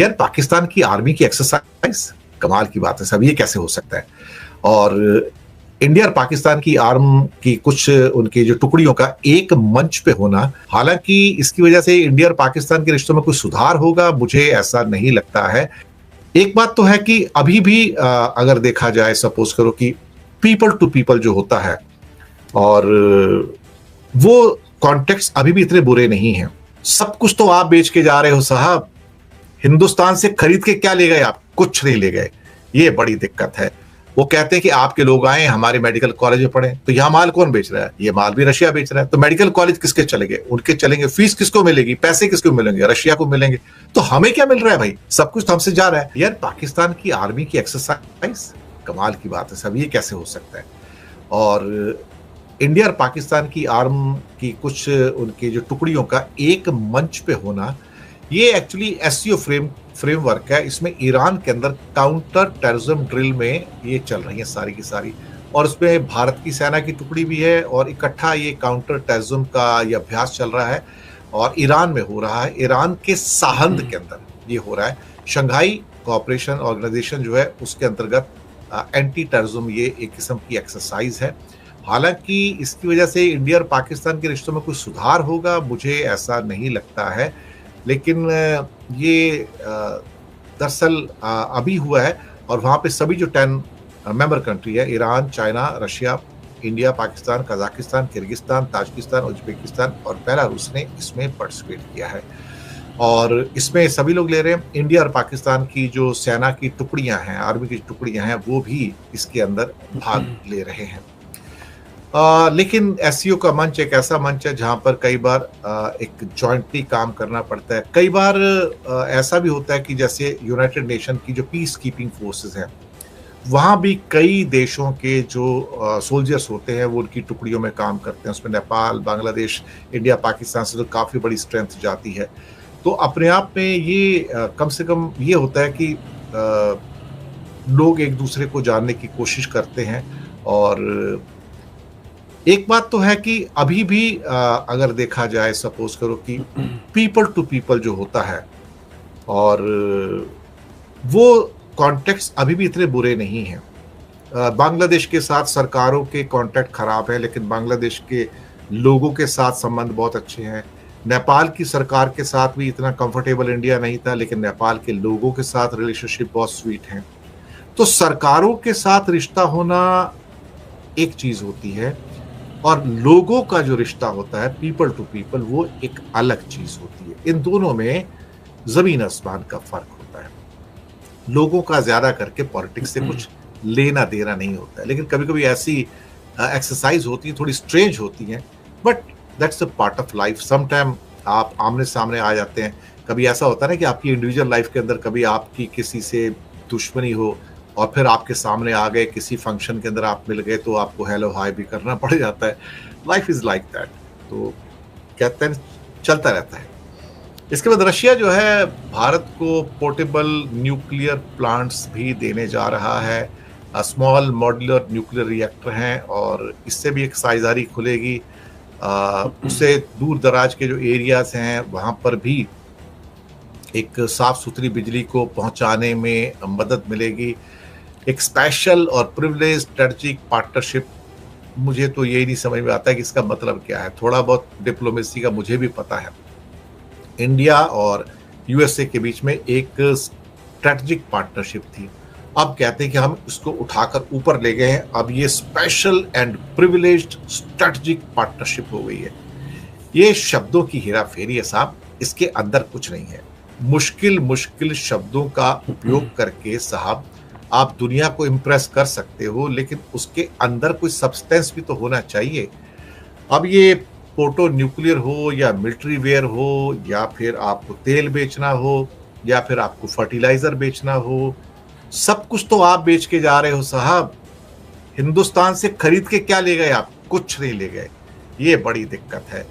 यार पाकिस्तान की आर्मी की एक्सरसाइज कमाल की बात है सब, ये कैसे हो सकता है। और इंडिया और पाकिस्तान की आर्म की कुछ उनकी जो टुकड़ियों का एक मंच पे होना, हालांकि इसकी वजह से इंडिया और पाकिस्तान के रिश्तों में कुछ सुधार होगा, मुझे ऐसा नहीं लगता है। एक बात तो है कि अभी भी अगर देखा जाए, सपोज करो कि पीपल टू पीपल जो होता है, और वो कॉन्टेक्स्ट अभी भी इतने बुरे नहीं हैं। सब कुछ तो आप बेच के जा रहे हो साहब, हिंदुस्तान से खरीद के क्या ले गए आप? कुछ नहीं ले गए। ये बड़ी दिक्कत है। वो कहते हैं कि आपके लोग आए हमारे मेडिकल कॉलेज में पढ़े, तो यहाँ माल कौन बेच रहा है? ये माल भी रशिया बेच रहा है। तो मेडिकल कॉलेज किसके चलेंगे? उनके चलेंगे। फीस किसको मिलेगी? पैसे किसको मिलेंगे? रशिया को मिलेंगे। तो हमें क्या मिल रहा है भाई? सब कुछ तो हमसे जा रहा है। यार पाकिस्तान की आर्मी की एक्सरसाइज कमाल की बात है सब, ये कैसे हो सकता है। और इंडिया और पाकिस्तान की आर्म की कुछ उनकी जो टुकड़ियों का एक मंच पे होना, ये एक्चुअली एससीओ फ्रेमवर्क है। इसमें ईरान के अंदर काउंटर टेररिज्म ड्रिल में ये चल रही है सारी की सारी, और उसमें भारत की सेना की टुकड़ी भी है, और इकट्ठा ये काउंटर टेररिज्म का ये अभ्यास चल रहा है, और ईरान में हो रहा है। ईरान के साहंद के अंदर ये हो रहा है। शंघाई कोऑपरेशन ऑर्गेनाइजेशन जो है उसके अंतर्गत एंटी टेररिज्म ये एक किस्म की एक्सरसाइज है। हालांकि इसकी वजह से इंडिया और पाकिस्तान के रिश्तों में कुछ सुधार होगा, मुझे ऐसा नहीं लगता है। लेकिन ये दरअसल अभी हुआ है, और वहाँ पे सभी जो 10 मेंबर कंट्री है, Iran, China, Russia, India, Pakistan, Kazakhstan, Kyrgyzstan, Tajikistan, Uzbekistan और बेलारूस ने इसमें पार्टिसिपेट किया है। और इसमें सभी लोग ले रहे हैं। इंडिया और पाकिस्तान की जो सेना की टुकड़ियां हैं, आर्मी की टुकड़ियां हैं, वो भी इसके अंदर भाग ले रहे हैं। लेकिन एससीओ का मंच एक ऐसा मंच है जहां पर कई बार एक जॉइंटली काम करना पड़ता है। कई बार ऐसा भी होता है कि जैसे यूनाइटेड नेशन की जो पीस कीपिंग फोर्सेस हैं, वहां भी कई देशों के जो सोल्जर्स होते हैं वो उनकी टुकड़ियों में काम करते हैं। उसमें नेपाल, बांग्लादेश, इंडिया, पाकिस्तान से तो काफ़ी बड़ी स्ट्रेंथ जाती है। तो अपने आप में ये कम से कम ये होता है कि लोग एक दूसरे को जानने की कोशिश करते हैं। और एक बात तो है कि अभी भी अगर देखा जाए, सपोज करो कि पीपल टू पीपल जो होता है, और वो कॉन्टेक्स्ट अभी भी इतने बुरे नहीं हैं। बांग्लादेश के साथ सरकारों के कॉन्टेक्ट खराब है, लेकिन बांग्लादेश के लोगों के साथ संबंध बहुत अच्छे हैं। नेपाल की सरकार के साथ भी इतना कंफर्टेबल इंडिया नहीं था, लेकिन नेपाल के लोगों के साथ रिलेशनशिप बहुत स्वीट है। तो सरकारों के साथ रिश्ता होना एक चीज होती है, और लोगों का जो रिश्ता होता है पीपल टू पीपल, वो एक अलग चीज होती है। इन दोनों में जमीन आसमान का फर्क होता है। लोगों का ज्यादा करके पॉलिटिक्स से कुछ लेना देना नहीं होता है, लेकिन कभी कभी ऐसी एक्सरसाइज होती है, थोड़ी स्ट्रेंज होती है, but that's a part of life. Some time आप आमने सामने आ जाते हैं। कभी ऐसा होता है ना कि आपकी इंडिविजुअल लाइफ के अंदर कभी आपकी किसी से दुश्मनी हो, और फिर आपके सामने आ गए, किसी फंक्शन के अंदर आप मिल गए, तो आपको हेलो हाय भी करना पड़ जाता है। Life is like that. तो कहते हैं चलता रहता है। इसके बाद रशिया जो है भारत को पोर्टेबल न्यूक्लियर प्लांट्स भी देने जा रहा है। स्मॉल मॉड्यूलर न्यूक्लियर रिएक्टर हैं, और इससे भी एक साझेदारी खुलेगी। उससे दूर दराज के जो एरियाज हैं वहाँ पर भी एक साफ सुथरी बिजली को पहुँचाने में मदद मिलेगी। एक स्पेशल और प्रिविलेज स्ट्रेटेजिक पार्टनरशिप, मुझे तो यही नहीं समझ में आता है कि इसका मतलब क्या है। थोड़ा बहुत डिप्लोमेसी का मुझे भी पता है। इंडिया और यूएसए के बीच में एक स्ट्रेटेजिक पार्टनरशिप थी, अब कहते हैं कि हम इसको उठाकर ऊपर ले गए हैं। अब ये special and privileged strategic partnership हो गई है। ये शब्दों की हेरा फेरी है साहब, इसके अंदर कुछ नहीं है। मुश्किल शब्दों का उपयोग करके साहब आप दुनिया को इम्प्रेस कर सकते हो, लेकिन उसके अंदर कोई सब्सटेंस भी तो होना चाहिए। अब ये पोर्टो न्यूक्लियर हो या मिलिट्री वेयर हो, या फिर आपको तेल बेचना हो, या फिर आपको फर्टिलाइजर बेचना हो, सब कुछ तो आप बेच के जा रहे हो साहब। हिंदुस्तान से खरीद के क्या ले गए आप? कुछ नहीं ले गए। ये बड़ी दिक्कत है।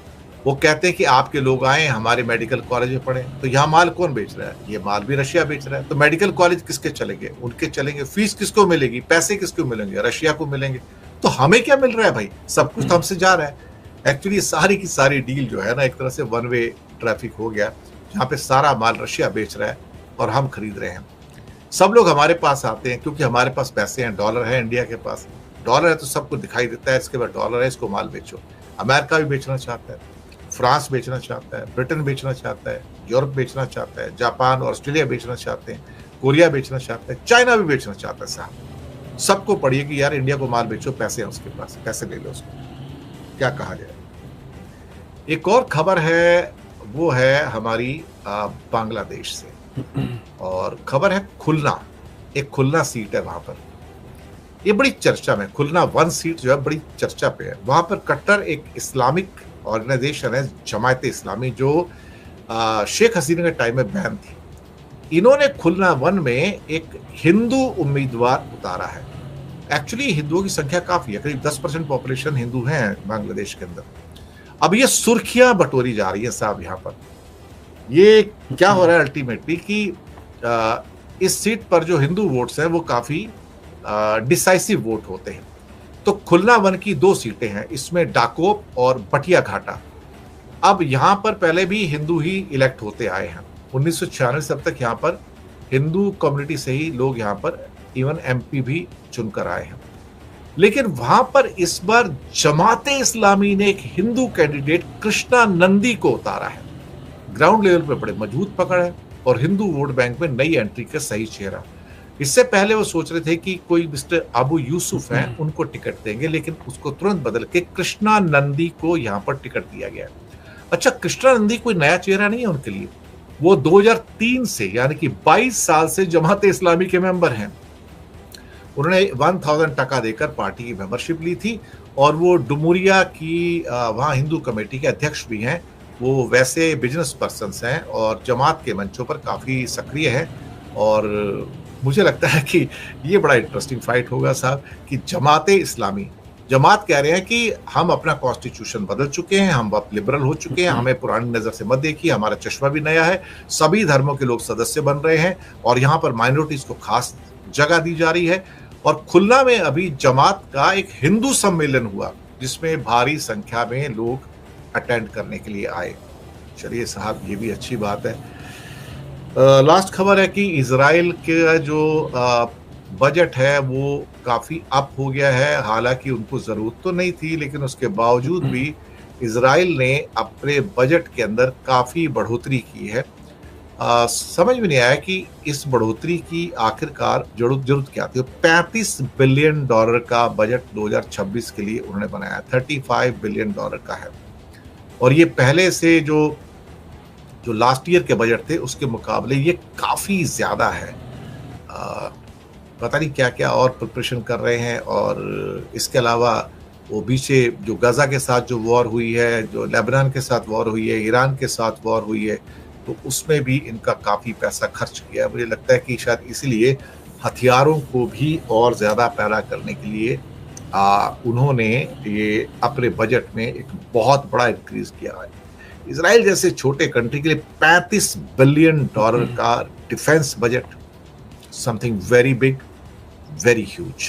वो कहते हैं कि आपके लोग आए हमारे मेडिकल कॉलेज में पढ़े, तो यहाँ माल कौन बेच रहा है? ये माल भी रशिया बेच रहा है। तो मेडिकल कॉलेज किसके चलेंगे? उनके चलेंगे। फीस किसको मिलेगी? पैसे किसको मिलेंगे? रशिया को मिलेंगे। तो हमें क्या मिल रहा है भाई? सब कुछ तो हमसे जा रहा है। एक्चुअली सारी की सारी डील जो है ना, एक तरह से वन वे ट्रैफिक हो गया, जहाँ पे सारा माल रशिया बेच रहा है और हम खरीद रहे हैं। सब लोग हमारे पास आते हैं क्योंकि हमारे पास पैसे हैं, डॉलर है इंडिया के पास। डॉलर है तो सबको दिखाई देता है, इसके बाद डॉलर है, इसको माल बेचो। अमेरिका भी बेचना चाहता है, फ्रांस बेचना चाहता है, ब्रिटेन बेचना चाहता है, यूरोप बेचना चाहता है, जापान और ऑस्ट्रेलिया बेचना चाहते हैं, कोरिया बेचना चाहता है, चाइना भी बेचना चाहता है। साहब सबको पड़िए कि यार इंडिया को माल बेचो, पैसे हैं उसके पास, पैसे ले लो उसको, क्या कहा जाए। एक और खबर है, वो है हमारी बांग्लादेश से, और खबर है खुलना। एक खुलना सीट है वहां पर, ये बड़ी चर्चा में, खुलना 1 सीट जो है बड़ी चर्चा पे है। वहां पर कट्टर एक इस्लामिक ऑर्गेनाइजेशन है, जमायत इस्लामी, जो शेख हसीना के टाइम में बैन थी। इन्होंने खुलना 1 में एक हिंदू उम्मीदवार उतारा है। एक्चुअली हिंदुओं की संख्या काफी है, करीब 10% पॉपुलेशन हिंदू हैं बांग्लादेश के अंदर। अब ये सुर्खियां बटोरी जा रही है साहब यहाँ पर। ये क्या हो रहा है अल्टीमेटली कि इस सीट पर जो हिंदू वोट्स हैं वो काफी डिसाइसिव वोट होते हैं। तो खुलना 1 की 2 सीटें हैं, इसमें डाकोप और बटिया घाटा। अब यहां पर पहले भी हिंदू ही इलेक्ट होते आए हैं, 1996 से अब तक यहाँ पर हिंदू कम्युनिटी से ही लोग यहाँ पर इवन एमपी भी चुनकर आए हैं। लेकिन वहां पर इस बार जमाते इस्लामी ने एक हिंदू कैंडिडेट कृष्णा नंदी को उतारा है। ग्राउंड लेवल पे बड़े मजबूत पकड़ है और हिंदू वोट बैंक में नई एंट्री का सही चेहरा। इससे पहले वो सोच रहे थे कि कोई मिस्टर अबू यूसुफ हैं उनको टिकट देंगे, लेकिन उसको तुरंत बदल के कृष्णा नंदी को यहाँ पर टिकट दिया गया। अच्छा, कृष्णा नंदी कोई नया चेहरा नहीं है उनके लिए, वो 2003 से यानी कि 22 साल से जमात इस्लामी के मेंबर हैं। उन्होंने 1000 टका देकर पार्टी की मेंबरशिप ली थी और वो डुमुरिया की वहाँ हिंदू कमेटी के अध्यक्ष भी हैं। वो वैसे बिजनेस पर्सन हैं और जमात के मंचों पर काफी सक्रिय हैं। और मुझे लगता है कि ये बड़ा इंटरेस्टिंग फाइट होगा साहब, कि जमाते इस्लामी, जमात कह रहे हैं कि हम अपना कॉन्स्टिट्यूशन बदल चुके हैं, हम अब लिबरल हो चुके हैं, हमें पुरानी नजर से मत देखिए, हमारा चश्मा भी नया है, सभी धर्मों के लोग सदस्य बन रहे हैं और यहाँ पर माइनॉरिटीज को खास जगह दी जा रही है। और खुलना में अभी जमात का एक हिंदू सम्मेलन हुआ जिसमें भारी संख्या में लोग अटेंड करने के लिए आए। चलिए साहब, ये भी अच्छी बात है। लास्ट खबर है कि इजराइल के जो बजट है वो काफी अप हो गया है। हालांकि उनको जरूरत तो नहीं थी, लेकिन उसके बावजूद भी इजराइल ने अपने बजट के अंदर काफी बढ़ोतरी की है। समझ में नहीं आया कि इस बढ़ोतरी की आखिरकार जरूरत क्या थी। 35 बिलियन डॉलर का बजट 2026 के लिए उन्होंने बनाया, 35 बिलियन डॉलर का है। और ये पहले से जो लास्ट ईयर के बजट थे उसके मुकाबले ये काफी ज्यादा है। पता नहीं क्या क्या और प्रिपरेशन कर रहे हैं। और इसके अलावा वो पीछे जो गजा के साथ जो वॉर हुई है, जो लेबनान के साथ वॉर हुई है, ईरान के साथ वॉर हुई है, तो उसमें भी इनका काफी पैसा खर्च किया है। मुझे लगता है कि शायद इसीलिए हथियारों को भी और ज्यादा पैदा करने के लिए उन्होंने ये अपने बजट में एक बहुत बड़ा इंक्रीज किया है। इजराइल जैसे छोटे कंट्री के लिए 35 बिलियन डॉलर का defence budget, something very big, very huge.